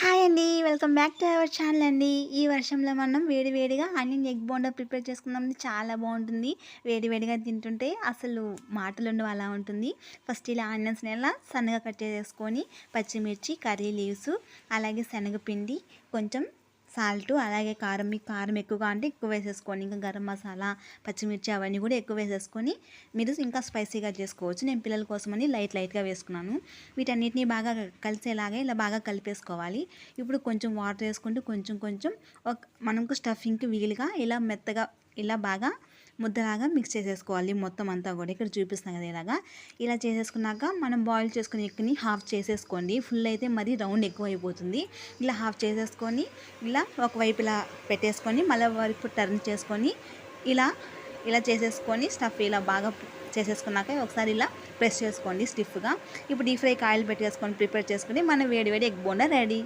Hi అండి. Welcome back to our channel అండి. ఈ వర్షంలో మనం వేడివేడిగా ఆనియన్ ఎగ్ బోండా ప్రిపేర్ చేసుకుందాం. చాలా బాగుంటుంది. వేడివేడిగా తింటుంటే అసలు మాటలుండవు, అలా ఉంటుంది. ఫస్ట్ ఇలా ఆనియన్స్ని ఎలా సన్నగా కట్ చేసుకొని, పచ్చిమిర్చి, కర్రీ లీవ్స్, అలాగే శనగపిండి, కొంచెం సాల్ట్, అలాగే కారం, మీకు కారం ఎక్కువగా అంటే ఎక్కువ వేసేసుకోండి. ఇంకా గరం మసాలా, పచ్చిమిర్చి అవన్నీ కూడా ఎక్కువ వేసేసుకొని మీరు ఇంకా స్పైసీగా చేసుకోవచ్చు. నేను పిల్లల కోసమని లైట్గా వేసుకున్నాను. వీటన్నిటిని బాగా కలిసేలాగా ఇలా బాగా కలిపేసుకోవాలి. ఇప్పుడు కొంచెం వాటర్ వేసుకుంటూ కొంచెం మనకు స్టఫింగ్కి వీలుగా ఇలా మెత్తగా ఇలా బాగా ముద్దలాగా మిక్స్ చేసేసుకోవాలి మొత్తం అంతా కూడా. ఇక్కడ చూపిస్తున్నాం కదా ఇలాగా. ఇలా చేసేసుకున్నాక మనం బాయిల్ చేసుకుని ఎగ్ని హాఫ్ చేసేసుకోండి. ఫుల్ అయితే మరి రౌండ్ ఎక్కువ అయిపోతుంది. ఇలా హాఫ్ చేసేసుకొని ఇలా ఒకవైపు ఇలా పెట్టేసుకొని మళ్ళీ వైపు టర్న్ చేసుకొని ఇలా ఇలా చేసేసుకొని స్టఫ్ ఇలా బాగా చేసేసుకున్నాక ఒకసారి ఇలా ప్రెస్ చేసుకోండి స్టిఫ్గా. ఇప్పుడు డీప్ ఫ్రైకి ఆయిల్ పెట్టేసుకొని ప్రిపేర్ చేసుకొని మన వేడి ఎగ్ బోండా రెడీ.